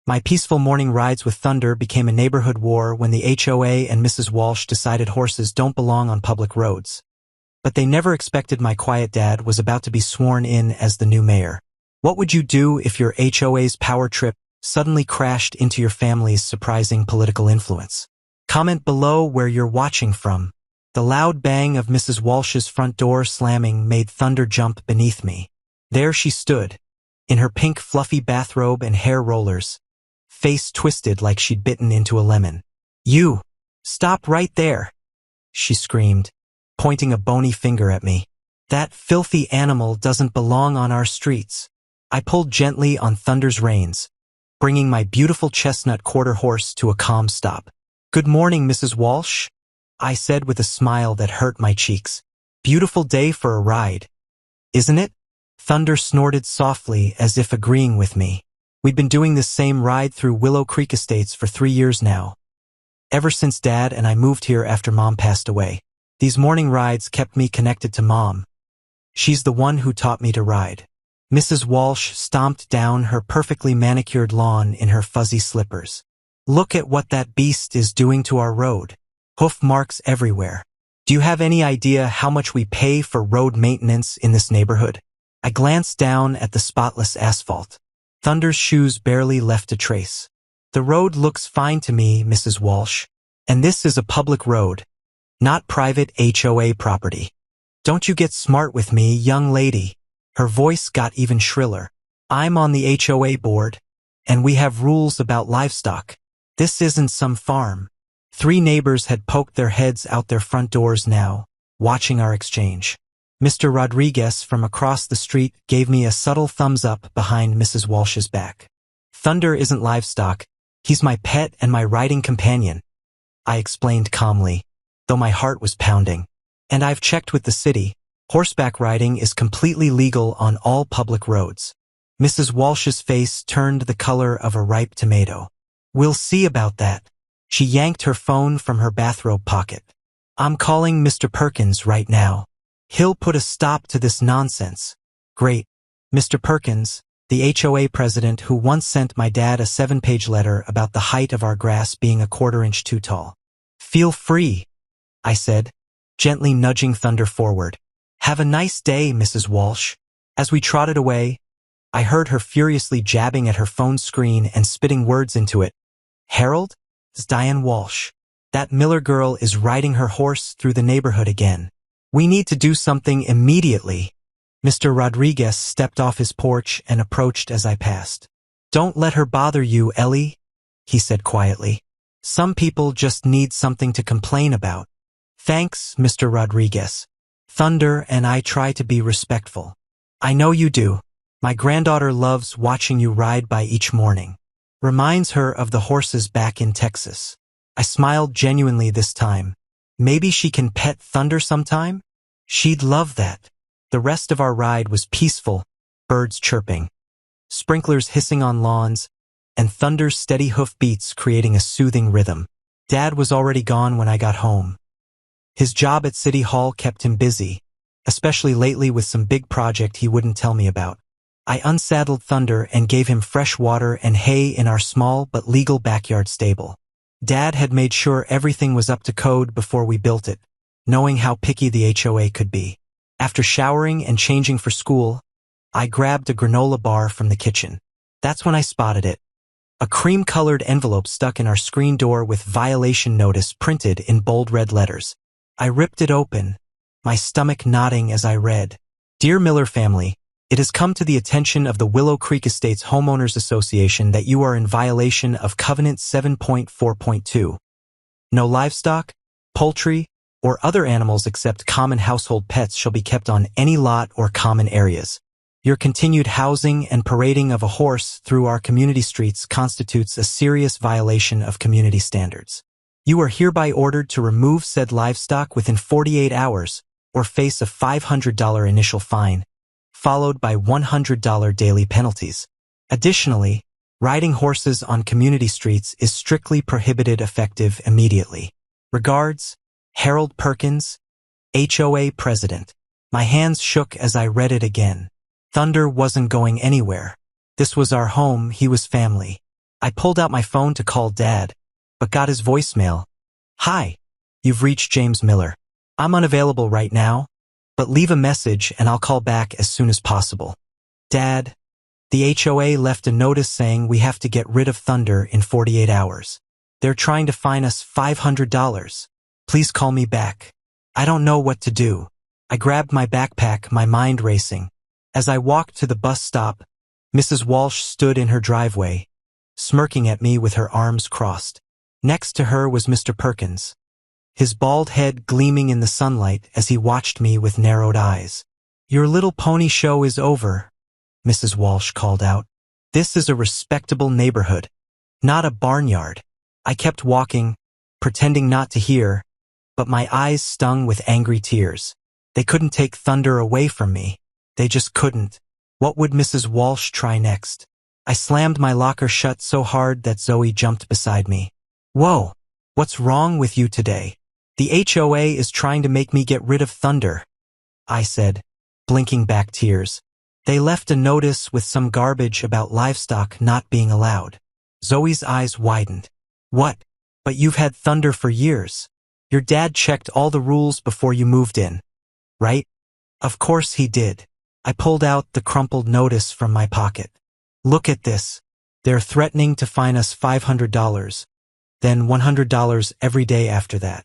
My peaceful morning rides with Thunder became a neighborhood war when the HOA and Mrs. Walsh decided horses don't belong on public roads. But they never expected my quiet dad was about to be sworn in as the new mayor. What would you do if your HOA's power trip suddenly crashed into your family's surprising political influence? Comment below where you're watching from. The loud bang of Mrs. Walsh's front door slamming made Thunder jump beneath me. There she stood, in her pink fluffy bathrobe and hair rollers, face twisted like she'd bitten into a lemon. "You! Stop right there!" she screamed, pointing a bony finger at me. "That filthy animal doesn't belong on our streets." I pulled gently on Thunder's reins, bringing my beautiful chestnut quarter horse to a calm stop. "Good morning, Mrs. Walsh," I said with a smile that hurt my cheeks. "Beautiful day for a ride, isn't it?" Thunder snorted softly as if agreeing with me. We'd been doing this same ride through Willow Creek Estates for 3 years now, ever since Dad and I moved here after Mom passed away. These morning rides kept me connected to Mom. She's the one who taught me to ride. Mrs. Walsh stomped down her perfectly manicured lawn in her fuzzy slippers. "Look at what that beast is doing to our road. Hoof marks everywhere. Do you have any idea how much we pay for road maintenance in this neighborhood?" I glanced down at the spotless asphalt. Thunder's shoes barely left a trace. "The road looks fine to me, Mrs. Walsh. And this is a public road, not private HOA property. Don't you get smart with me, young lady." Her voice got even shriller. "I'm on the HOA board, and we have rules about livestock. This isn't some farm." 3 neighbors had poked their heads out their front doors now, watching our exchange. Mr. Rodriguez from across the street gave me a subtle thumbs up behind Mrs. Walsh's back. "Thunder isn't livestock. He's my pet and my riding companion," I explained calmly, though my heart was pounding. "And I've checked with the city. Horseback riding is completely legal on all public roads." Mrs. Walsh's face turned the color of a ripe tomato. "We'll see about that." She yanked her phone from her bathrobe pocket. "I'm calling Mr. Perkins right now. He'll put a stop to this nonsense." "Great." Mr. Perkins, the HOA president who once sent my dad a 7-page letter about the height of our grass being a 1/4 inch too tall. "Feel free," I said, gently nudging Thunder forward. "Have a nice day, Mrs. Walsh." As we trotted away, I heard her furiously jabbing at her phone screen and spitting words into it. "Harold? It's Diane Walsh. That Miller girl is riding her horse through the neighborhood again. We need to do something immediately." Mr. Rodriguez stepped off his porch and approached as I passed. "Don't let her bother you, Ellie," he said quietly. "Some people just need something to complain about." "Thanks, Mr. Rodriguez. Thunder and I try to be respectful." "I know you do. My granddaughter loves watching you ride by each morning. Reminds her of the horses back in Texas." I smiled genuinely this time. "Maybe she can pet Thunder sometime? She'd love that." The rest of our ride was peaceful, birds chirping, sprinklers hissing on lawns, and Thunder's steady hoof beats creating a soothing rhythm. Dad was already gone when I got home. His job at City Hall kept him busy, especially lately with some big project he wouldn't tell me about. I unsaddled Thunder and gave him fresh water and hay in our small but legal backyard stable. Dad had made sure everything was up to code before we built it, knowing how picky the HOA could be. After showering and changing for school, I grabbed a granola bar from the kitchen. That's when I spotted it. A cream-colored envelope stuck in our screen door with violation notice printed in bold red letters. I ripped it open, my stomach knotting as I read. "Dear Miller family, it has come to the attention of the Willow Creek Estates Homeowners Association that you are in violation of Covenant 7.4.2. No livestock, poultry, or other animals except common household pets shall be kept on any lot or common areas. Your continued housing and parading of a horse through our community streets constitutes a serious violation of community standards. You are hereby ordered to remove said livestock within 48 hours or face a $500 initial fine, followed by $100 daily penalties. Additionally, riding horses on community streets is strictly prohibited effective immediately. Regards, Harold Perkins, HOA President." My hands shook as I read it again. Thunder wasn't going anywhere. This was our home, he was family. I pulled out my phone to call Dad, but got his voicemail. "Hi, you've reached James Miller. I'm unavailable right now, but leave a message and I'll call back as soon as possible." "Dad, the HOA left a notice saying we have to get rid of Thunder in 48 hours. They're trying to fine us $500. Please call me back." I don't know what to do. I grabbed my backpack, my mind racing. As I walked to the bus stop, Mrs. Walsh stood in her driveway, smirking at me with her arms crossed. Next to her was Mr. Perkins, his bald head gleaming in the sunlight as he watched me with narrowed eyes. "Your little pony show is over," Mrs. Walsh called out. "This is a respectable neighborhood, not a barnyard." I kept walking, pretending not to hear, but my eyes stung with angry tears. They couldn't take Thunder away from me. They just couldn't. What would Mrs. Walsh try next? I slammed my locker shut so hard that Zoe jumped beside me. "Whoa, what's wrong with you today? The HOA is trying to make me get rid of Thunder," I said, blinking back tears. "They left a notice with some garbage about livestock not being allowed." Zoe's eyes widened. "What? But you've had Thunder for years. Your dad checked all the rules before you moved in, right?" "Of course he did." I pulled out the crumpled notice from my pocket. "Look at this. They're threatening to fine us $500, then $100 every day after that."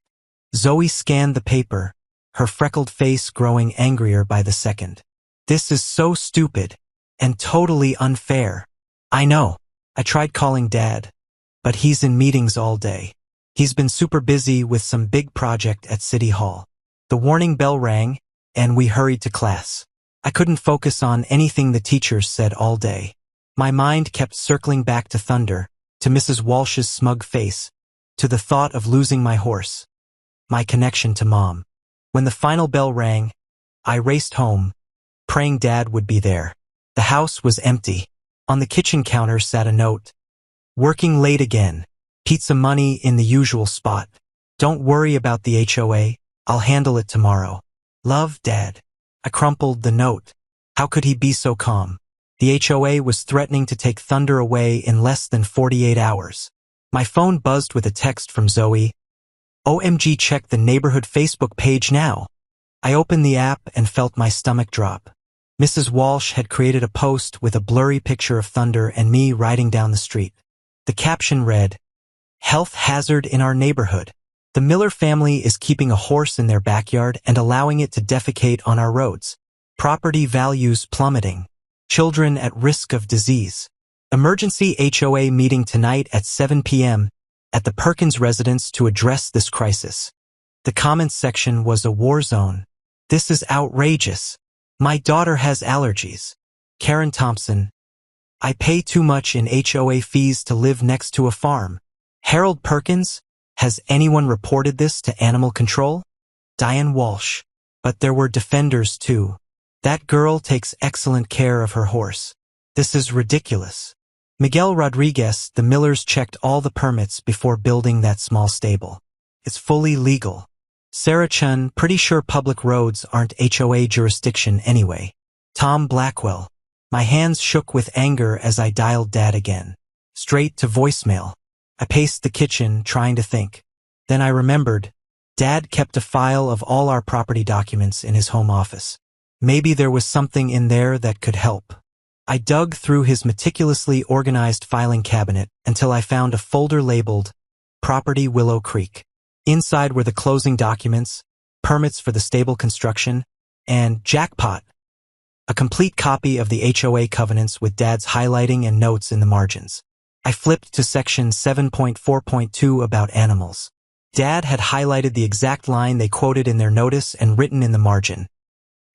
Zoe scanned the paper, her freckled face growing angrier by the second. "This is so stupid and totally unfair." "I know." I tried calling Dad, but he's in meetings all day. He's been super busy with some big project at City Hall. The warning bell rang, and we hurried to class. I couldn't focus on anything the teachers said all day. My mind kept circling back to Thunder, to Mrs. Walsh's smug face, to the thought of losing my horse, my connection to Mom. When the final bell rang, I raced home, praying Dad would be there. The house was empty. On the kitchen counter sat a note. "Working late again. Pizza money in the usual spot. Don't worry about the HOA. I'll handle it tomorrow. Love, Dad." I crumpled the note. How could he be so calm? The HOA was threatening to take Thunder away in less than 48 hours. My phone buzzed with a text from Zoe. "OMG, check the neighborhood Facebook page now." I opened the app and felt my stomach drop. Mrs. Walsh had created a post with a blurry picture of Thunder and me riding down the street. The caption read, "Health hazard in our neighborhood. The Miller family is keeping a horse in their backyard and allowing it to defecate on our roads. Property values plummeting. Children at risk of disease. Emergency HOA meeting tonight at 7 p.m. at the Perkins residence to address this crisis." The comments section was a war zone. "This is outrageous. My daughter has allergies." Karen Thompson. "I pay too much in HOA fees to live next to a farm." Harold Perkins. "Has anyone reported this to animal control?" Diane Walsh. "But there were defenders too. That girl takes excellent care of her horse. This is ridiculous." Miguel Rodriguez. "The Millers checked all the permits before building that small stable. It's fully legal." Sarah Chun. "Pretty sure public roads aren't HOA jurisdiction anyway." Tom Blackwell. My hands shook with anger as I dialed Dad again. Straight to voicemail. I paced the kitchen, trying to think. Then I remembered. Dad kept a file of all our property documents in his home office. Maybe there was something in there that could help. I dug through his meticulously organized filing cabinet until I found a folder labeled Property Willow Creek. Inside were the closing documents, permits for the stable construction, and jackpot, a complete copy of the HOA covenants with Dad's highlighting and notes in the margins. I flipped to section 7.4.2 about animals. Dad had highlighted the exact line they quoted in their notice and written in the margin.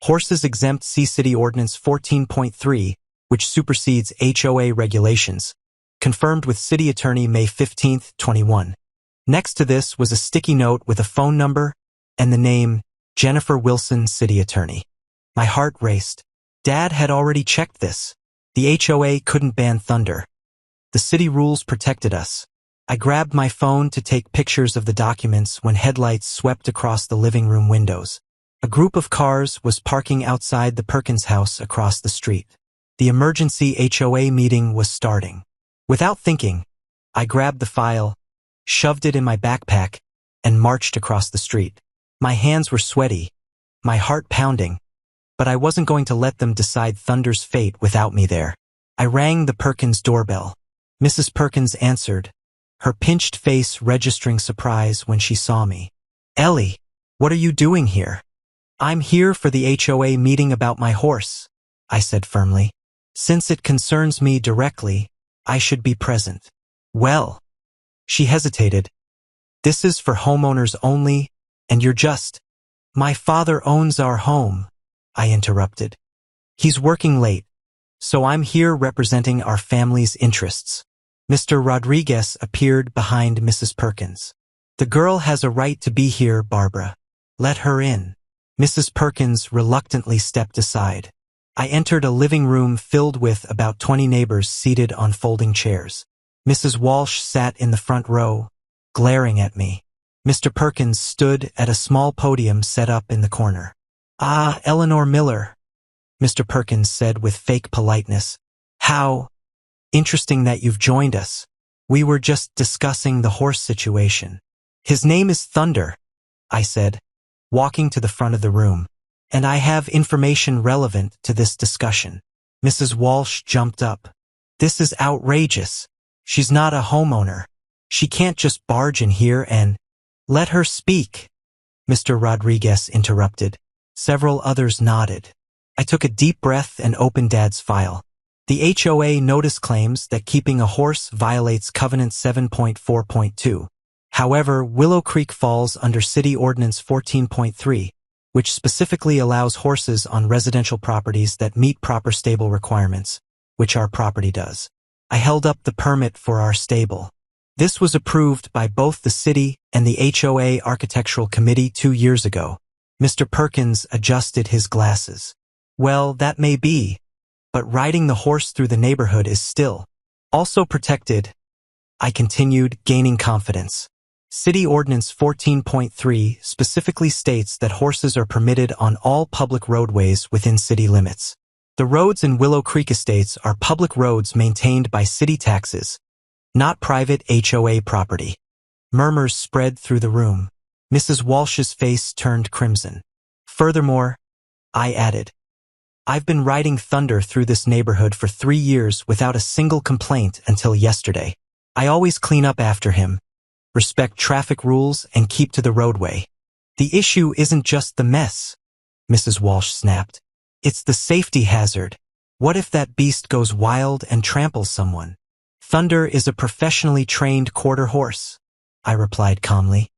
Horses exempt, see City Ordinance 14.3, which supersedes HOA regulations. Confirmed with City Attorney May 15, 21. Next to this was a sticky note with a phone number and the name Jennifer Wilson, City Attorney. My heart raced. Dad had already checked this. The HOA couldn't ban Thunder. The city rules protected us. I grabbed my phone to take pictures of the documents when headlights swept across the living room windows. A group of cars was parking outside the Perkins house across the street. The emergency HOA meeting was starting. Without thinking, I grabbed the file, shoved it in my backpack, and marched across the street. My hands were sweaty, my heart pounding, but I wasn't going to let them decide Thunder's fate without me there. I rang the Perkins doorbell. Mrs. Perkins answered, her pinched face registering surprise when she saw me. Ellie, what are you doing here? I'm here for the HOA meeting about my horse, I said firmly. Since it concerns me directly, I should be present. Well, she hesitated. This is for homeowners only, and you're just... My father owns our home, I interrupted. He's working late, so I'm here representing our family's interests. Mr. Rodriguez appeared behind Mrs. Perkins. The girl has a right to be here, Barbara. Let her in. Mrs. Perkins reluctantly stepped aside. I entered a living room filled with about 20 neighbors seated on folding chairs. Mrs. Walsh sat in the front row, glaring at me. Mr. Perkins stood at a small podium set up in the corner. Ah, Eleanor Miller, Mr. Perkins said with fake politeness. How interesting that you've joined us. We were just discussing the horse situation. His name is Thunder, I said, walking to the front of the room, and I have information relevant to this discussion. Mrs. Walsh jumped up. This is outrageous. She's not a homeowner. She can't just barge in here and... Let her speak, Mr. Rodriguez interrupted. Several others nodded. I took a deep breath and opened Dad's file. The HOA notice claims that keeping a horse violates Covenant 7.4.2. However, Willow Creek falls under City Ordinance 14.3, which specifically allows horses on residential properties that meet proper stable requirements, which our property does. I held up the permit for our stable. This was approved by both the city and the HOA Architectural Committee 2 years ago. Mr. Perkins adjusted his glasses. Well, that may be, but riding the horse through the neighborhood is still also protected. I continued, gaining confidence. City Ordinance 14.3 specifically states that horses are permitted on all public roadways within city limits. The roads in Willow Creek Estates are public roads maintained by city taxes, not private HOA property. Murmurs spread through the room. Mrs. Walsh's face turned crimson. Furthermore, I added, I've been riding Thunder through this neighborhood for 3 years without a single complaint until yesterday. I always clean up after him, respect traffic rules, and keep to the roadway. The issue isn't just the mess, Mrs. Walsh snapped. It's the safety hazard. What if that beast goes wild and tramples someone? Thunder is a professionally trained quarter horse, I replied calmly.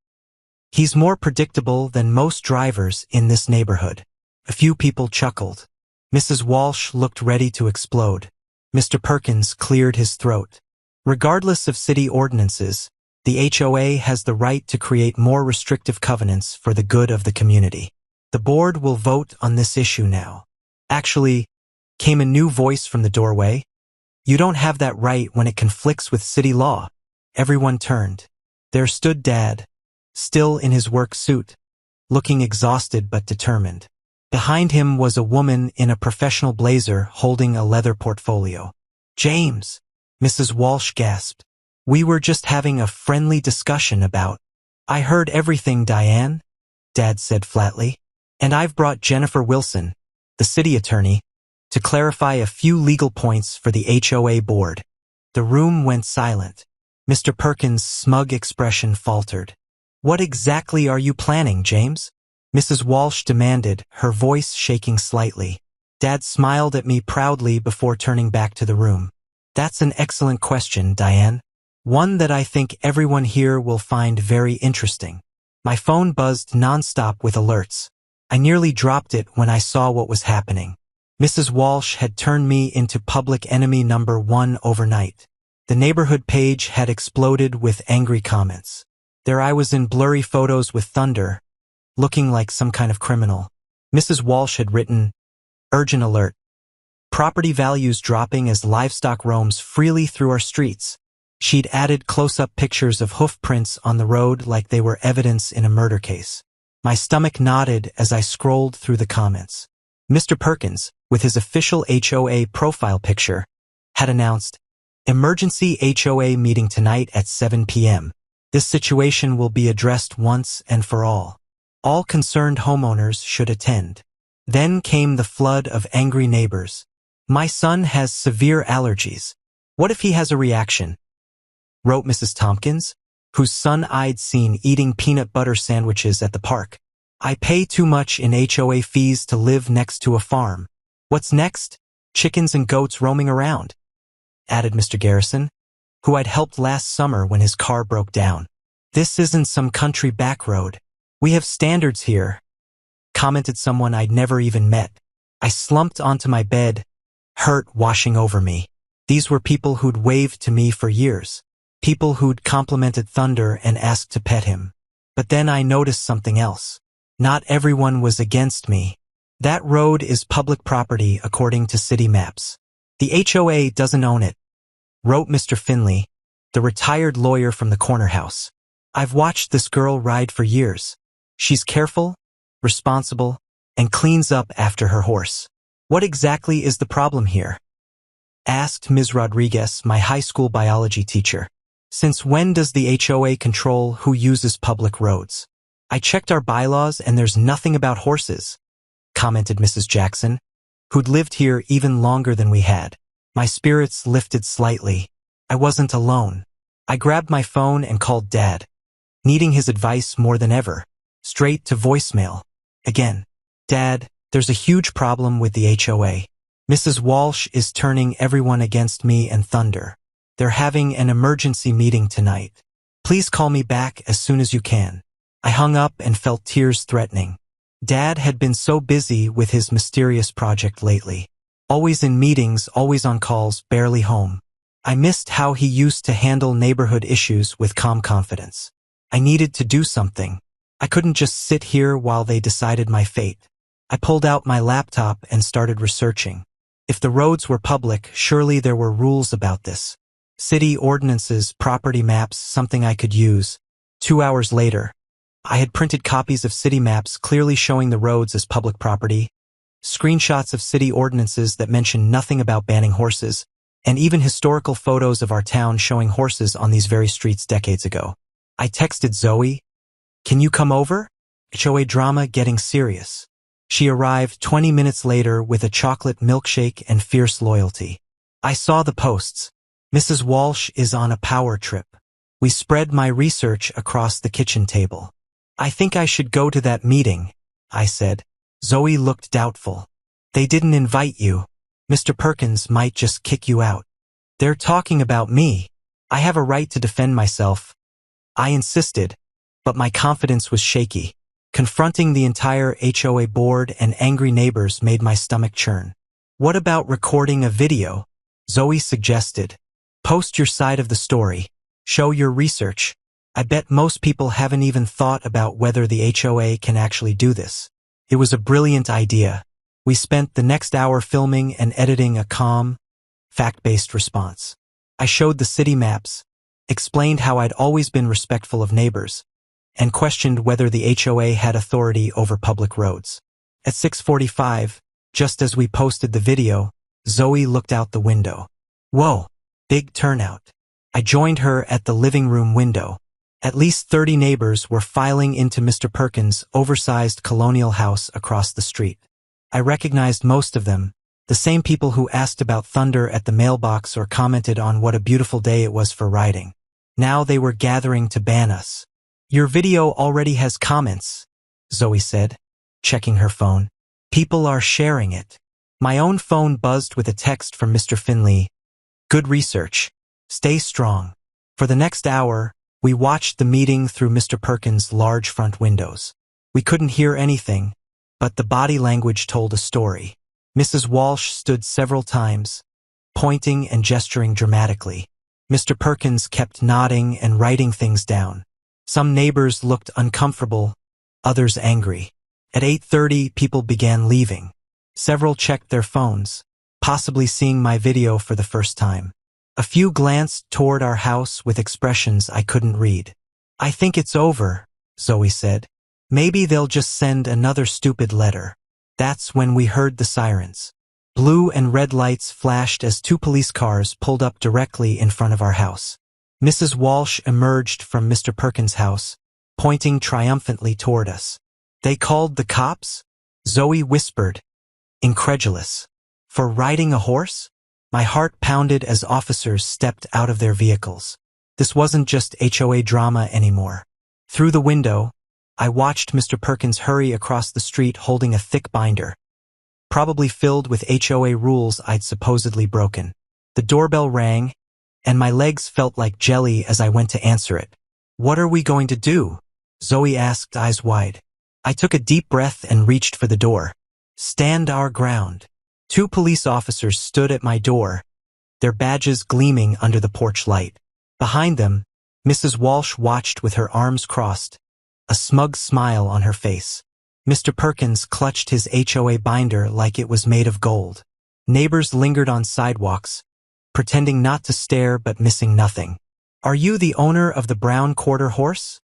He's more predictable than most drivers in this neighborhood. A few people chuckled. Mrs. Walsh looked ready to explode. Mr. Perkins cleared his throat. Regardless of city ordinances, the HOA has the right to create more restrictive covenants for the good of the community. The board will vote on this issue now. Actually, came a new voice from the doorway. You don't have that right when it conflicts with city law. Everyone turned. There stood Dad, still in his work suit, looking exhausted but determined. Behind him was a woman in a professional blazer holding a leather portfolio. James, Mrs. Walsh gasped. We were just having a friendly discussion about... I heard everything, Diane, Dad said flatly. And I've brought Jennifer Wilson, the city attorney, to clarify a few legal points for the HOA board. The room went silent. Mr. Perkins' smug expression faltered. What exactly are you planning, James? Mrs. Walsh demanded, her voice shaking slightly. Dad smiled at me proudly before turning back to the room. That's an excellent question, Diane. One that I think everyone here will find very interesting. My phone buzzed nonstop with alerts. I nearly dropped it when I saw what was happening. Mrs. Walsh had turned me into public enemy number 1 overnight. The neighborhood page had exploded with angry comments. There I was in blurry photos with Thunder, looking like some kind of criminal. Mrs. Walsh had written, Urgent alert. Property values dropping as livestock roams freely through our streets. She'd added close-up pictures of hoof prints on the road like they were evidence in a murder case. My stomach knotted as I scrolled through the comments. Mr. Perkins, with his official HOA profile picture, had announced, Emergency HOA meeting tonight at 7 p.m. This situation will be addressed once and for all. All concerned homeowners should attend. Then came the flood of angry neighbors. My son has severe allergies. What if he has a reaction? Wrote Mrs. Tompkins, whose son I'd seen eating peanut butter sandwiches at the park. I pay too much in HOA fees to live next to a farm. What's next? Chickens and goats roaming around, added Mr. Garrison, who I'd helped last summer when his car broke down. This isn't some country back road. We have standards here, commented someone I'd never even met. I slumped onto my bed, hurt washing over me. These were people who'd waved to me for years. People who'd complimented Thunder and asked to pet him. But then I noticed something else. Not everyone was against me. That road is public property according to city maps. The HOA doesn't own it, wrote Mr. Finley, the retired lawyer from the corner house. I've watched this girl ride for years. She's careful, responsible, and cleans up after her horse. What exactly is the problem here? Asked Ms. Rodriguez, my high school biology teacher. Since when does the HOA control who uses public roads? I checked our bylaws and there's nothing about horses, commented Mrs. Jackson, who'd lived here even longer than we had. My spirits lifted slightly. I wasn't alone. I grabbed my phone and called Dad, needing his advice more than ever. Straight to voicemail. Again. Dad, there's a huge problem with the HOA. Mrs. Walsh is turning everyone against me and Thunder. They're having an emergency meeting tonight. Please call me back as soon as you can. I hung up and felt tears threatening. Dad had been so busy with his mysterious project lately. Always in meetings, always on calls, barely home. I missed how he used to handle neighborhood issues with calm confidence. I needed to do something. I couldn't just sit here while they decided my fate. I pulled out my laptop and started researching. If the roads were public, surely there were rules about this. City ordinances, property maps, something I could use. 2 hours later, I had printed copies of city maps clearly showing the roads as public property, screenshots of city ordinances that mentioned nothing about banning horses, and even historical photos of our town showing horses on these very streets decades ago. I texted Zoe, "Can you come over? HOA drama getting serious." She arrived 20 minutes later with a chocolate milkshake and fierce loyalty. I saw the posts. Mrs. Walsh is on a power trip. We spread my research across the kitchen table. I think I should go to that meeting, I said. Zoe looked doubtful. They didn't invite you. Mr. Perkins might just kick you out. They're talking about me. I have a right to defend myself. I insisted, but my confidence was shaky. Confronting the entire HOA board and angry neighbors made my stomach churn. What about recording a video? Zoe suggested. Post your side of the story. Show your research. I bet most people haven't even thought about whether the HOA can actually do this. It was a brilliant idea. We spent the next hour filming and editing a calm, fact-based response. I showed the city maps, explained how I'd always been respectful of neighbors, and questioned whether the HOA had authority over public roads. At 6:45, just as we posted the video, Zoe looked out the window. Whoa, big turnout. I joined her at the living room window. At least 30 neighbors were filing into Mr. Perkins' oversized colonial house across the street. I recognized most of them, the same people who asked about Thunder at the mailbox or commented on what a beautiful day it was for riding. Now they were gathering to ban us. Your video already has comments, Zoe said, checking her phone. People are sharing it. My own phone buzzed with a text from Mr. Finley. Good research. Stay strong. For the next hour, we watched the meeting through Mr. Perkins' large front windows. We couldn't hear anything, but the body language told a story. Mrs. Walsh stood several times, pointing and gesturing dramatically. Mr. Perkins kept nodding and writing things down. Some neighbors looked uncomfortable, others angry. At 8:30, people began leaving. Several checked their phones, possibly seeing my video for the first time. A few glanced toward our house with expressions I couldn't read. I think it's over, Zoe said. Maybe they'll just send another stupid letter. That's when we heard the sirens. Blue and red lights flashed as two police cars pulled up directly in front of our house. Mrs. Walsh emerged from Mr. Perkins' house, pointing triumphantly toward us. "They called the cops?" Zoe whispered, incredulous. "For riding a horse?" My heart pounded as officers stepped out of their vehicles. This wasn't just HOA drama anymore. Through the window, I watched Mr. Perkins hurry across the street holding a thick binder, probably filled with HOA rules I'd supposedly broken. The doorbell rang, and my legs felt like jelly as I went to answer it. "What are we going to do?" Zoe asked, eyes wide. I took a deep breath and reached for the door. "Stand our ground." Two police officers stood at my door, their badges gleaming under the porch light. Behind them, Mrs. Walsh watched with her arms crossed, a smug smile on her face. Mr. Perkins clutched his HOA binder like it was made of gold. Neighbors lingered on sidewalks, pretending not to stare but missing nothing. "Are you the owner of the brown quarter horse?"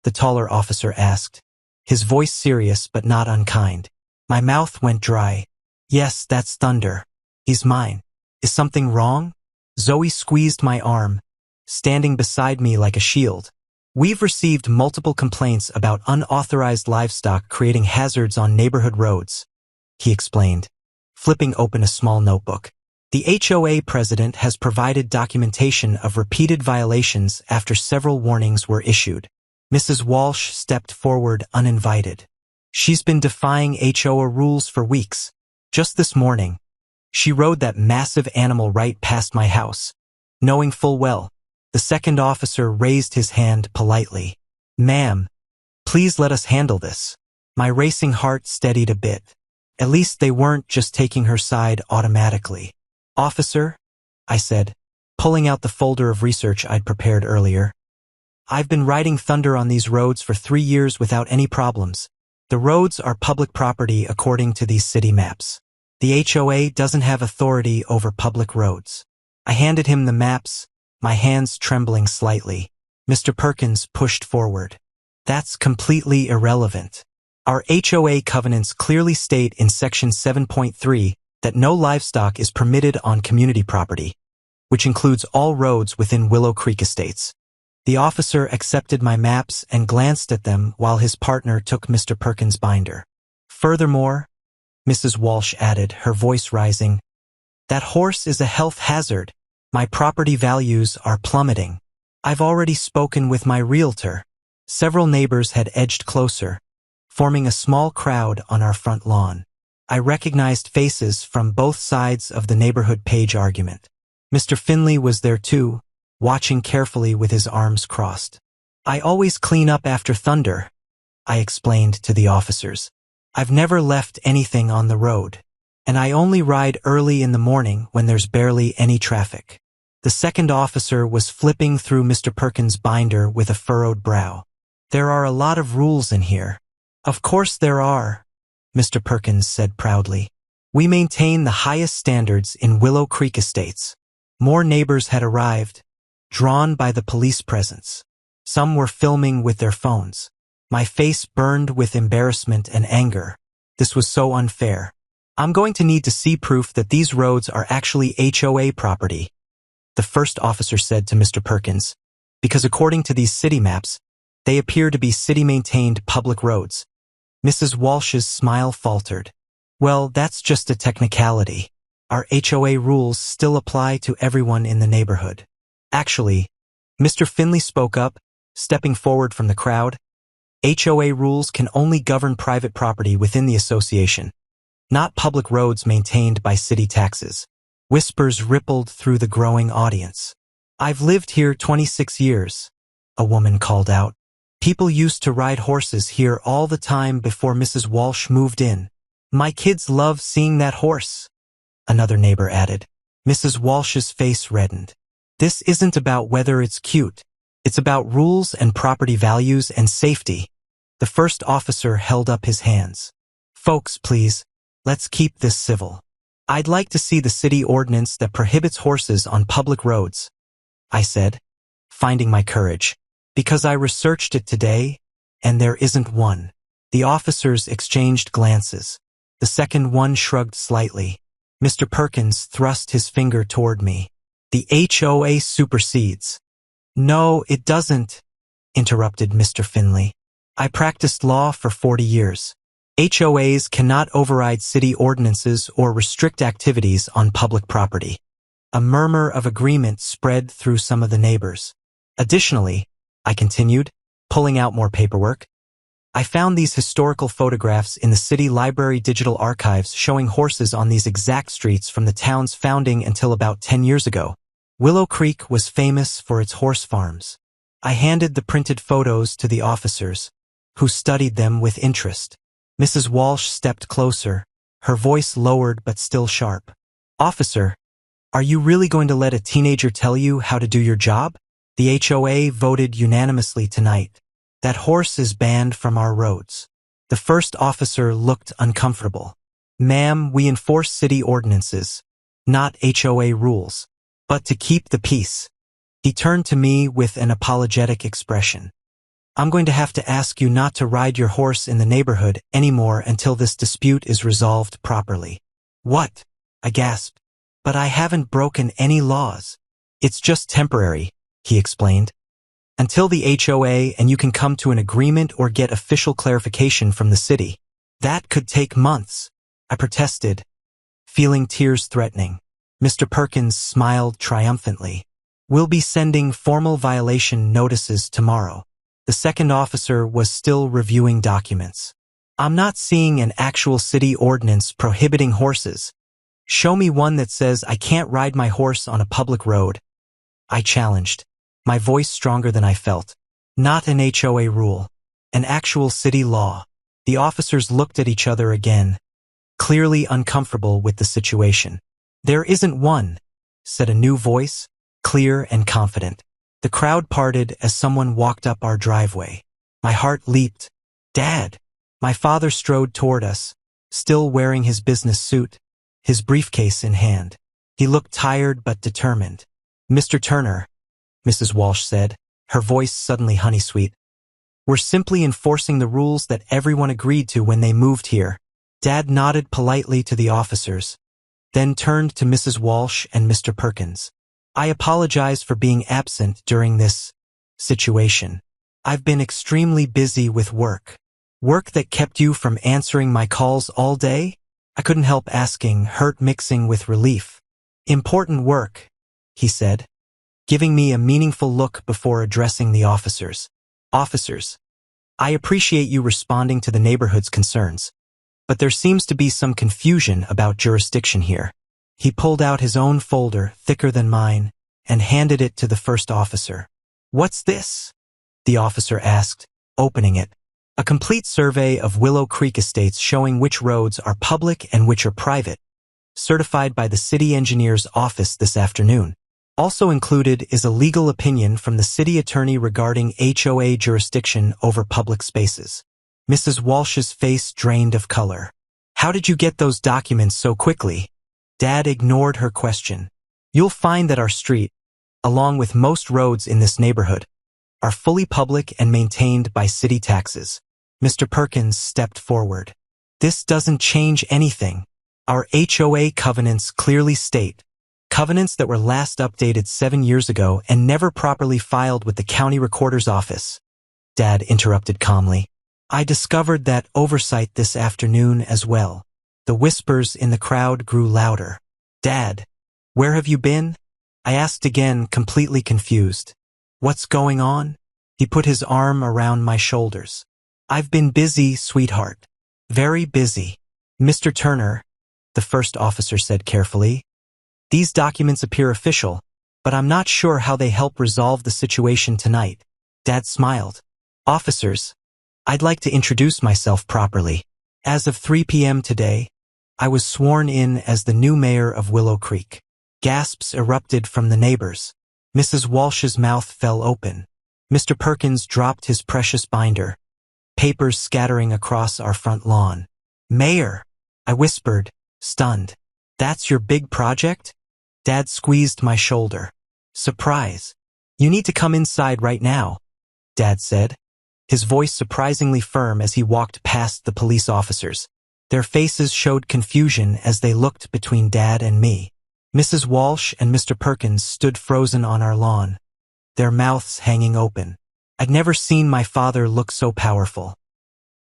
the taller officer asked, his voice serious but not unkind. My mouth went dry. "Yes, that's Thunder. He's mine. Is something wrong?" Zoe squeezed my arm, standing beside me like a shield. "We've received multiple complaints about unauthorized livestock creating hazards on neighborhood roads," he explained, flipping open a small notebook. "The HOA president has provided documentation of repeated violations after several warnings were issued." Mrs. Walsh stepped forward uninvited. "She's been defying HOA rules for weeks. Just this morning, she rode that massive animal right past my house, knowing full well." The second officer raised his hand politely. "Ma'am, please let us handle this." My racing heart steadied a bit. At least they weren't just taking her side automatically. "Officer," I said, pulling out the folder of research I'd prepared earlier, "I've been riding Thunder on these roads for 3 years without any problems. The roads are public property according to these city maps. The HOA doesn't have authority over public roads." I handed him the maps, my hands trembling slightly. Mr. Perkins pushed forward. "That's completely irrelevant. Our HOA covenants clearly state in Section 7.3 that no livestock is permitted on community property, which includes all roads within Willow Creek Estates." The officer accepted my maps and glanced at them while his partner took Mr. Perkins' binder. "Furthermore," Mrs. Walsh added, her voice rising, "that horse is a health hazard. My property values are plummeting. I've already spoken with my realtor." Several neighbors had edged closer, forming a small crowd on our front lawn. I recognized faces from both sides of the neighborhood page argument. Mr. Finley was there too, watching carefully with his arms crossed. "I always clean up after Thunder," I explained to the officers. "I've never left anything on the road, and I only ride early in the morning when there's barely any traffic." The second officer was flipping through Mr. Perkins' binder with a furrowed brow. "There are a lot of rules in here." "Of course there are," Mr. Perkins said proudly. "We maintain the highest standards in Willow Creek Estates." More neighbors had arrived, drawn by the police presence. Some were filming with their phones. My face burned with embarrassment and anger. This was so unfair. "I'm going to need to see proof that these roads are actually HOA property," the first officer said to Mr. Perkins, "because according to these city maps, they appear to be city-maintained public roads." Mrs. Walsh's smile faltered. "Well, that's just a technicality. Our HOA rules still apply to everyone in the neighborhood." "Actually," Mr. Finley spoke up, stepping forward from the crowd, "HOA rules can only govern private property within the association, not public roads maintained by city taxes." Whispers rippled through the growing audience. "I've lived here 26 years, a woman called out. "People used to ride horses here all the time before Mrs. Walsh moved in. My kids love seeing that horse," another neighbor added. Mrs. Walsh's face reddened. "This isn't about whether it's cute. It's about rules and property values and safety." The first officer held up his hands. "Folks, please, let's keep this civil. I'd like to see the city ordinance that prohibits horses on public roads," I said, finding my courage. "Because I researched it today, and there isn't one." The officers exchanged glances. The second one shrugged slightly. Mr. Perkins thrust his finger toward me. The HOA supersedes. No, it doesn't, interrupted Mr. Finley. I practiced law for 40 years. HOAs cannot override city ordinances or restrict activities on public property. A murmur of agreement spread through some of the neighbors. Additionally, I continued, pulling out more paperwork, I found these historical photographs in the city library digital archives showing horses on these exact streets from the town's founding until about 10 years ago. Willow Creek was famous for its horse farms. I handed the printed photos to the officers, who studied them with interest. Mrs. Walsh stepped closer, her voice lowered but still sharp. Officer, are you really going to let a teenager tell you how to do your job? The HOA voted unanimously tonight. That horse is banned from our roads. The first officer looked uncomfortable. Ma'am, we enforce city ordinances, not HOA rules, but to keep the peace. He turned to me with an apologetic expression. I'm going to have to ask you not to ride your horse in the neighborhood anymore until this dispute is resolved properly. What? I gasped. But I haven't broken any laws. It's just temporary, he explained. Until the HOA and you can come to an agreement or get official clarification from the city. That could take months, I protested, feeling tears threatening. Mr. Perkins smiled triumphantly. We'll be sending formal violation notices tomorrow. The second officer was still reviewing documents. I'm not seeing an actual city ordinance prohibiting horses. Show me one that says I can't ride my horse on a public road. I challenged, my voice stronger than I felt. Not an HOA rule, an actual city law. The officers looked at each other again, clearly uncomfortable with the situation. There isn't one, said a new voice, clear and confident. The crowd parted as someone walked up our driveway. My heart leaped. Dad! My father strode toward us, still wearing his business suit, his briefcase in hand. He looked tired but determined. Mr. Turner, Mrs. Walsh said, her voice suddenly honey-sweet. We're simply enforcing the rules that everyone agreed to when they moved here. Dad nodded politely to the officers, then turned to Mrs. Walsh and Mr. Perkins. I apologize for being absent during this situation. I've been extremely busy with work. Work that kept you from answering my calls all day? I couldn't help asking, hurt mixing with relief. Important work, he said, giving me a meaningful look before addressing the officers. Officers, I appreciate you responding to the neighborhood's concerns, but there seems to be some confusion about jurisdiction here. He pulled out his own folder, thicker than mine, and handed it to the first officer. What's this? The officer asked, opening it. A complete survey of Willow Creek estates showing which roads are public and which are private, certified by the city engineer's office this afternoon. Also included is a legal opinion from the city attorney regarding HOA jurisdiction over public spaces. Mrs. Walsh's face drained of color. How did you get those documents so quickly? Dad ignored her question. You'll find that our street, along with most roads in this neighborhood, are fully public and maintained by city taxes. Mr. Perkins stepped forward. This doesn't change anything. Our HOA covenants clearly state, covenants that were last updated 7 years ago and never properly filed with the county recorder's office. Dad interrupted calmly. I discovered that oversight this afternoon as well. The whispers in the crowd grew louder. Dad, where have you been? I asked again, completely confused. What's going on? He put his arm around my shoulders. I've been busy, sweetheart. Very busy. Mr. Turner, the first officer said carefully. These documents appear official, but I'm not sure how they help resolve the situation tonight. Dad smiled. Officers, I'd like to introduce myself properly. As of 3 p.m. today, I was sworn in as the new mayor of Willow Creek. Gasps erupted from the neighbors. Mrs. Walsh's mouth fell open. Mr. Perkins dropped his precious binder, papers scattering across our front lawn. Mayor, I whispered, stunned. That's your big project? Dad squeezed my shoulder. Surprise. You need to come inside right now, Dad said, his voice surprisingly firm as he walked past the police officers. Their faces showed confusion as they looked between Dad and me. Mrs. Walsh and Mr. Perkins stood frozen on our lawn, their mouths hanging open. I'd never seen my father look so powerful.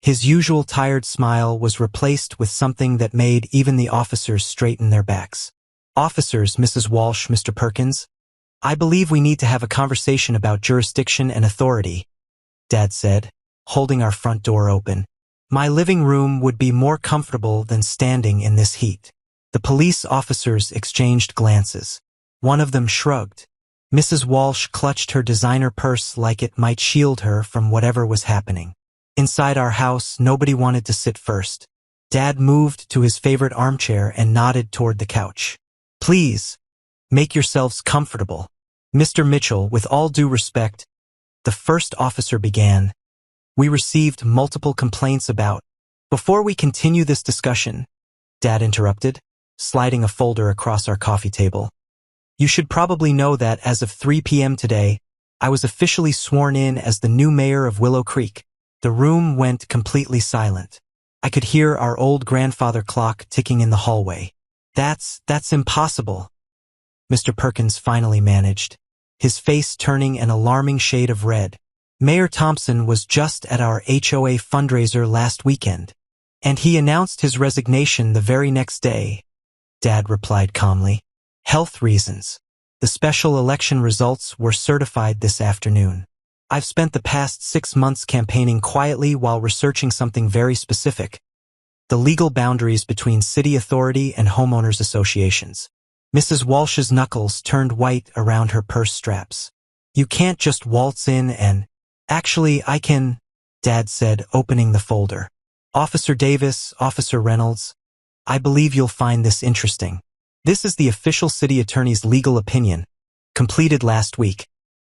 His usual tired smile was replaced with something that made even the officers straighten their backs. Officers, Mrs. Walsh, Mr. Perkins, I believe we need to have a conversation about jurisdiction and authority, Dad said, holding our front door open. My living room would be more comfortable than standing in this heat. The police officers exchanged glances. One of them shrugged. Mrs. Walsh clutched her designer purse like it might shield her from whatever was happening. Inside our house, nobody wanted to sit first. Dad moved to his favorite armchair and nodded toward the couch. Please, make yourselves comfortable. Mr. Mitchell, with all due respect, the first officer began. We received multiple complaints about. Before we continue this discussion, Dad interrupted, sliding a folder across our coffee table. You should probably know that as of 3 p.m. today, I was officially sworn in as the new mayor of Willow Creek. The room went completely silent. I could hear our old grandfather clock ticking in the hallway. That's impossible, Mr. Perkins finally managed, his face turning an alarming shade of red. Mayor Thompson was just at our HOA fundraiser last weekend, and he announced his resignation the very next day, Dad replied calmly. Health reasons. The special election results were certified this afternoon. I've spent the past 6 months campaigning quietly while researching something very specific: the legal boundaries between city authority and homeowners associations. Mrs. Walsh's knuckles turned white around her purse straps. You can't just waltz in and... Actually, I can, Dad said, opening the folder. Officer Davis, Officer Reynolds, I believe you'll find this interesting. This is the official city attorney's legal opinion, completed last week,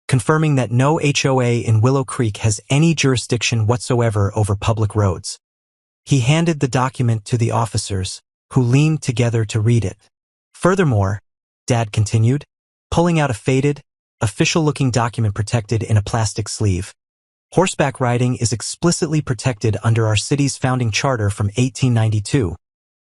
confirming that no HOA in Willow Creek has any jurisdiction whatsoever over public roads. He handed the document to the officers, who leaned together to read it. Furthermore, Dad continued, pulling out a faded, official-looking document protected in a plastic sleeve. Horseback riding is explicitly protected under our city's founding charter from 1892,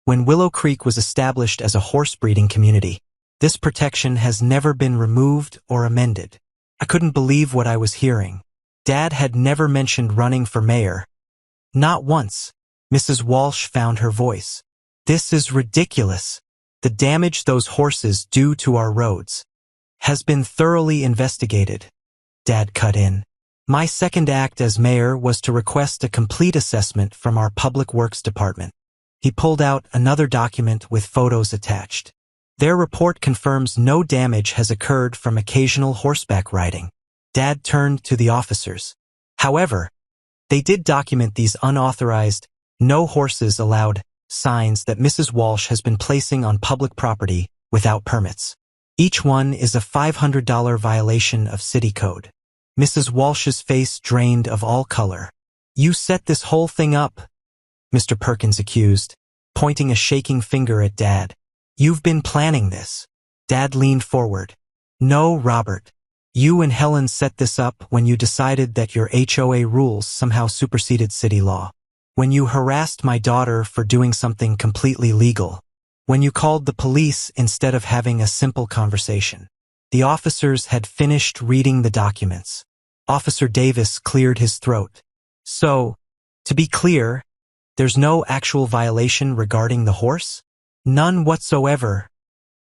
when Willow Creek was established as a horse breeding community. This protection has never been removed or amended. I couldn't believe what I was hearing. Dad had never mentioned running for mayor. Not once. Mrs. Walsh found her voice. This is ridiculous. The damage those horses do to our roads has been thoroughly investigated. Dad cut in. My second act as mayor was to request a complete assessment from our Public Works Department. He pulled out another document with photos attached. Their report confirms no damage has occurred from occasional horseback riding. Dad turned to the officers. However, they did document these unauthorized, no horses allowed signs that Mrs. Walsh has been placing on public property without permits. Each one is a $500 violation of city code. Mrs. Walsh's face drained of all color. You set this whole thing up, Mr. Perkins accused, pointing a shaking finger at Dad. You've been planning this. Dad leaned forward. No, Robert. You and Helen set this up when you decided that your HOA rules somehow superseded city law. When you harassed my daughter for doing something completely legal. When you called the police instead of having a simple conversation. The officers had finished reading the documents. Officer Davis cleared his throat. So, to be clear, there's no actual violation regarding the horse? None whatsoever,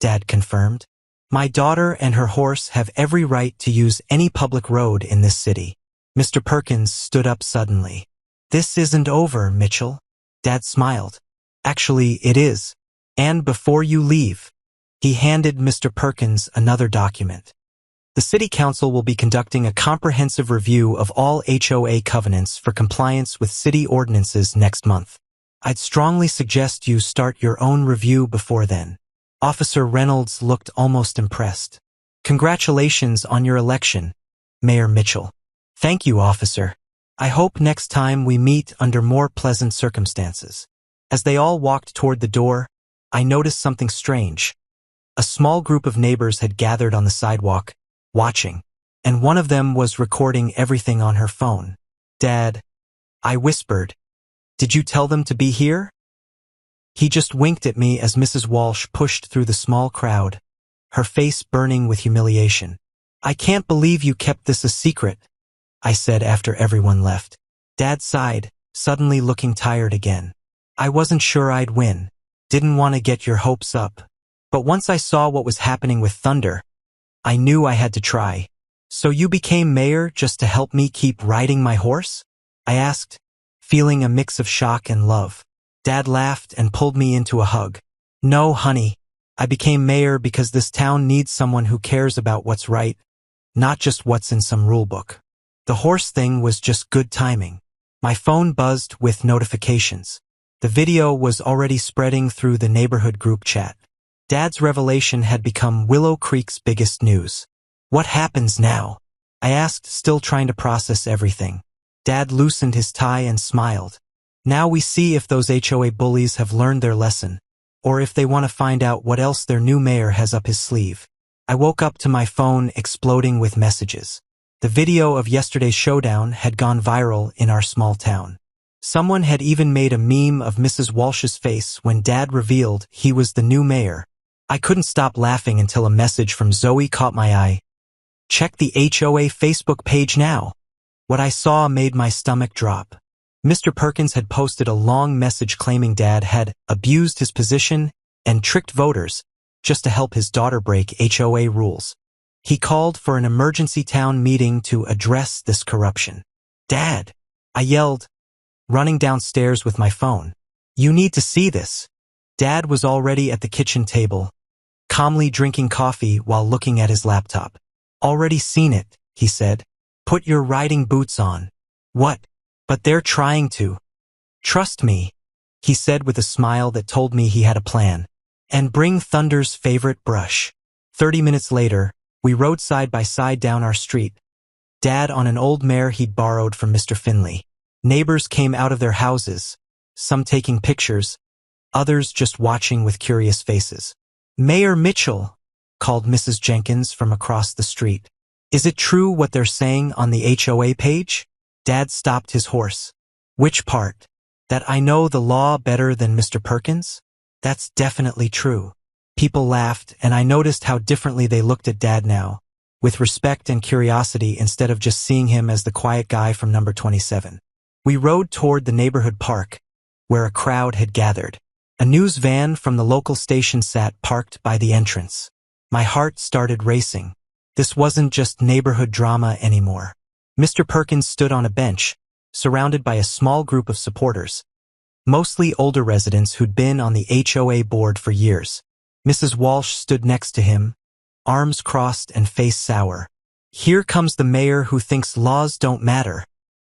Dad confirmed. My daughter and her horse have every right to use any public road in this city. Mr. Perkins stood up suddenly. This isn't over, Mitchell. Dad smiled. Actually, it is. And before you leave, he handed Mr. Perkins another document. The City Council will be conducting a comprehensive review of all HOA covenants for compliance with city ordinances next month. I'd strongly suggest you start your own review before then. Officer Reynolds looked almost impressed. Congratulations on your election, Mayor Mitchell. Thank you, officer. I hope next time we meet under more pleasant circumstances. As they all walked toward the door, I noticed something strange. A small group of neighbors had gathered on the sidewalk, watching, and one of them was recording everything on her phone. Dad, I whispered, did you tell them to be here? He just winked at me as Mrs. Walsh pushed through the small crowd, her face burning with humiliation. "I can't believe you kept this a secret," I said after everyone left. Dad sighed, suddenly looking tired again. "I wasn't sure I'd win. Didn't want to get your hopes up. But once I saw what was happening with Thunder, I knew I had to try." "So you became mayor just to help me keep riding my horse?" I asked, feeling a mix of shock and love. Dad laughed and pulled me into a hug. "No, honey. I became mayor because this town needs someone who cares about what's right, not just what's in some rulebook." The horse thing was just good timing. My phone buzzed with notifications. The video was already spreading through the neighborhood group chat. Dad's revelation had become Willow Creek's biggest news. "What happens now?" I asked, still trying to process everything. Dad loosened his tie and smiled. "Now we see if those HOA bullies have learned their lesson, or if they want to find out what else their new mayor has up his sleeve." I woke up to my phone exploding with messages. The video of yesterday's showdown had gone viral in our small town. Someone had even made a meme of Mrs. Walsh's face when Dad revealed he was the new mayor. I couldn't stop laughing until a message from Zoe caught my eye. "Check the HOA Facebook page now." What I saw made my stomach drop. Mr. Perkins had posted a long message claiming Dad had abused his position and tricked voters just to help his daughter break HOA rules. He called for an emergency town meeting to address this corruption. "Dad," I yelled, running downstairs with my phone. "You need to see this." Dad was already at the kitchen table, calmly drinking coffee while looking at his laptop. "Already seen it," he said. "Put your riding boots on." "What? But they're trying to." "Trust me," he said with a smile that told me he had a plan. "And bring Thunder's favorite brush." 30 minutes later, we rode side by side down our street, Dad on an old mare he'd borrowed from Mr. Finley. Neighbors came out of their houses, some taking pictures, others just watching with curious faces. "Mayor Mitchell," called Mrs. Jenkins from across the street. "Is it true what they're saying on the HOA page?" Dad stopped his horse. "Which part? That I know the law better than Mr. Perkins?" "That's definitely true." People laughed, and I noticed how differently they looked at Dad now, with respect and curiosity instead of just seeing him as the quiet guy from number 27. We rode toward the neighborhood park, where a crowd had gathered. A news van from the local station sat parked by the entrance. My heart started racing. This wasn't just neighborhood drama anymore. Mr. Perkins stood on a bench, surrounded by a small group of supporters, mostly older residents who'd been on the HOA board for years. Mrs. Walsh stood next to him, arms crossed and face sour. "Here comes the mayor who thinks laws don't matter,"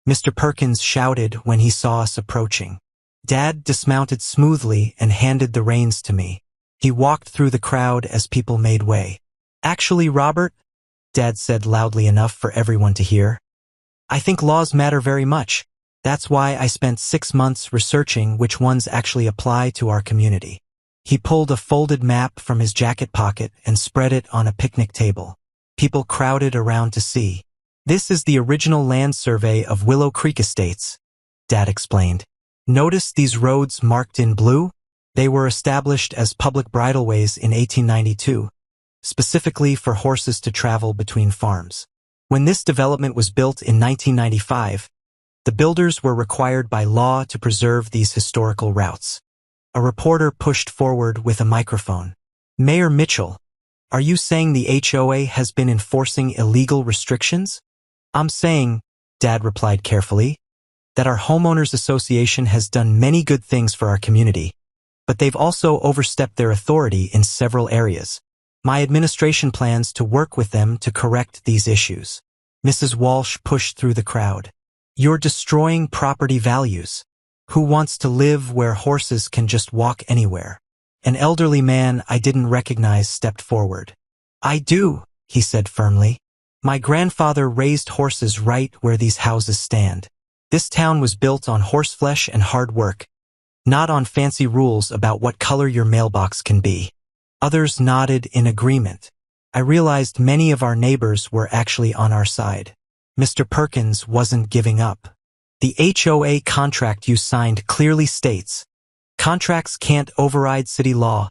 Mr. Perkins shouted when he saw us approaching. Dad dismounted smoothly and handed the reins to me. He walked through the crowd as people made way. "Actually, Robert," Dad said loudly enough for everyone to hear, "I think laws matter very much. That's why I spent 6 months researching which ones actually apply to our community." He pulled a folded map from his jacket pocket and spread it on a picnic table. People crowded around to see. "This is the original land survey of Willow Creek Estates," Dad explained. "Notice these roads marked in blue? They were established as public bridleways in 1892, specifically for horses to travel between farms. When this development was built in 1995, the builders were required by law to preserve these historical routes." A reporter pushed forward with a microphone. "Mayor Mitchell, are you saying the HOA has been enforcing illegal restrictions?" "I'm saying," Dad replied carefully, "that our homeowners association has done many good things for our community, but they've also overstepped their authority in several areas. My administration plans to work with them to correct these issues." Mrs. Walsh pushed through the crowd. "You're destroying property values. Who wants to live where horses can just walk anywhere?" An elderly man I didn't recognize stepped forward. "I do," he said firmly. "My grandfather raised horses right where these houses stand. This town was built on horseflesh and hard work, not on fancy rules about what color your mailbox can be." Others nodded in agreement. I realized many of our neighbors were actually on our side. Mr. Perkins wasn't giving up. "The HOA contract you signed clearly states, Contracts can't override city law,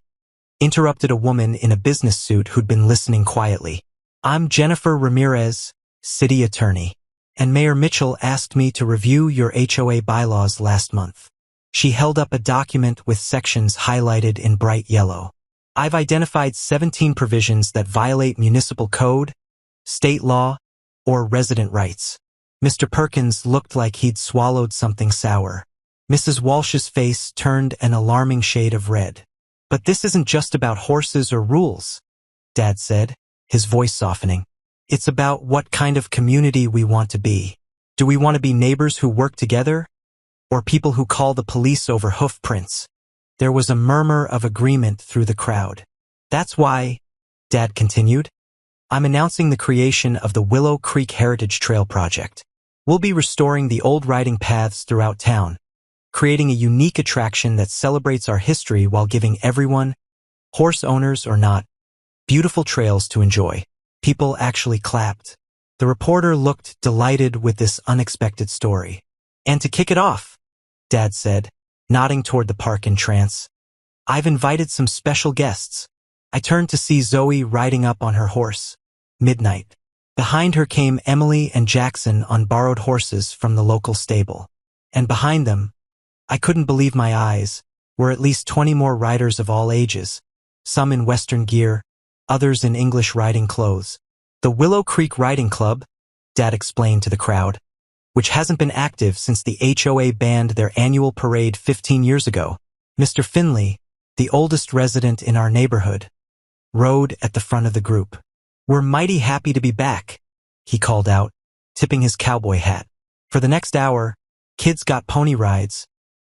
interrupted a woman in a business suit who'd been listening quietly. I'm Jennifer Ramirez, city attorney, and Mayor Mitchell asked me to review your HOA bylaws last month. She held up a document with sections highlighted in bright yellow. I've identified 17 provisions that violate municipal code, state law, or resident rights. Mr. Perkins looked like he'd swallowed something sour. Mrs. Walsh's face turned an alarming shade of red. But this isn't just about horses or rules, Dad said, his voice softening. It's about what kind of community we want to be. Do we want to be neighbors who work together, or people who call the police over hoof prints? There was a murmur of agreement through the crowd. That's why, Dad continued, I'm announcing the creation of the Willow Creek Heritage Trail Project. We'll be restoring the old riding paths throughout town, creating a unique attraction that celebrates our history while giving everyone, horse owners or not, beautiful trails to enjoy. People actually clapped. The reporter looked delighted with this unexpected story. And to kick it off, Dad said, nodding toward the park in trance, I've invited some special guests. I turned to see Zoe riding up on her horse. Midnight. Behind her came Emily and Jackson on borrowed horses from the local stable. And behind them, I couldn't believe my eyes, were at least 20 more riders of all ages, some in Western gear, others in English riding clothes. The Willow Creek Riding Club, Dad explained to the crowd, which hasn't been active since the HOA banned their annual parade 15 years ago. Mr. Finley, the oldest resident in our neighborhood, rode at the front of the group. We're mighty happy to be back, he called out, tipping his cowboy hat. For the next hour, kids got pony rides,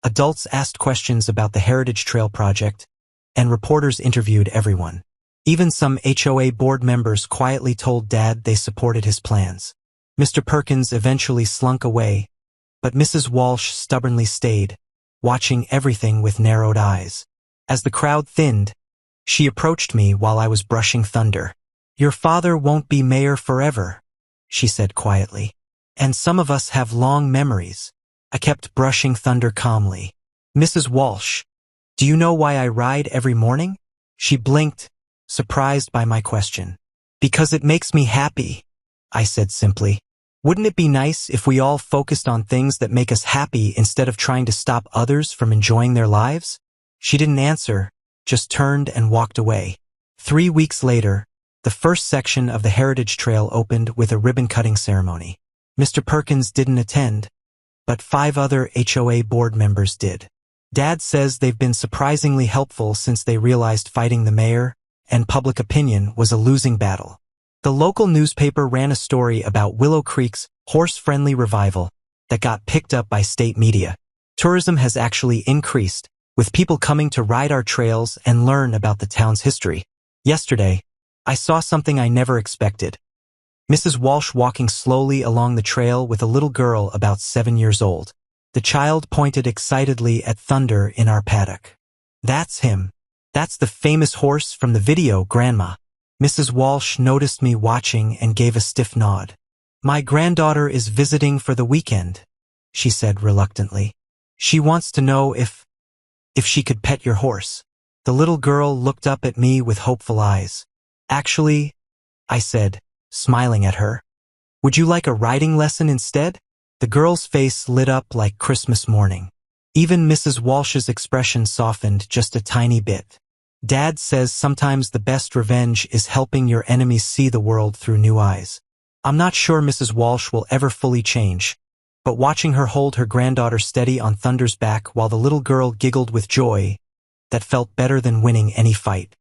adults asked questions about the Heritage Trail Project, and reporters interviewed everyone. Even some HOA board members quietly told Dad they supported his plans. Mr. Perkins eventually slunk away, but Mrs. Walsh stubbornly stayed, watching everything with narrowed eyes. As the crowd thinned, she approached me while I was brushing Thunder. Your father won't be mayor forever, she said quietly. And some of us have long memories. I kept brushing Thunder calmly. Mrs. Walsh, do you know why I ride every morning? She blinked, surprised by my question. Because it makes me happy, I said simply. Wouldn't it be nice if we all focused on things that make us happy instead of trying to stop others from enjoying their lives? She didn't answer, just turned and walked away. 3 weeks later, the first section of the Heritage Trail opened with a ribbon-cutting ceremony. Mr. Perkins didn't attend, but 5 other HOA board members did. Dad says they've been surprisingly helpful since they realized fighting the mayor and public opinion was a losing battle. The local newspaper ran a story about Willow Creek's horse-friendly revival that got picked up by state media. Tourism has actually increased, with people coming to ride our trails and learn about the town's history. Yesterday, I saw something I never expected. Mrs. Walsh walking slowly along the trail with a little girl about 7 years old. The child pointed excitedly at Thunder in our paddock. That's him. That's the famous horse from the video, Grandma. Mrs. Walsh noticed me watching and gave a stiff nod. My granddaughter is visiting for the weekend, she said reluctantly. She wants to know if she could pet your horse. The little girl looked up at me with hopeful eyes. Actually, I said, smiling at her. Would you like a riding lesson instead? The girl's face lit up like Christmas morning. Even Mrs. Walsh's expression softened just a tiny bit. Dad says sometimes the best revenge is helping your enemies see the world through new eyes. I'm not sure Mrs. Walsh will ever fully change, but watching her hold her granddaughter steady on Thunder's back while the little girl giggled with joy, that felt better than winning any fight.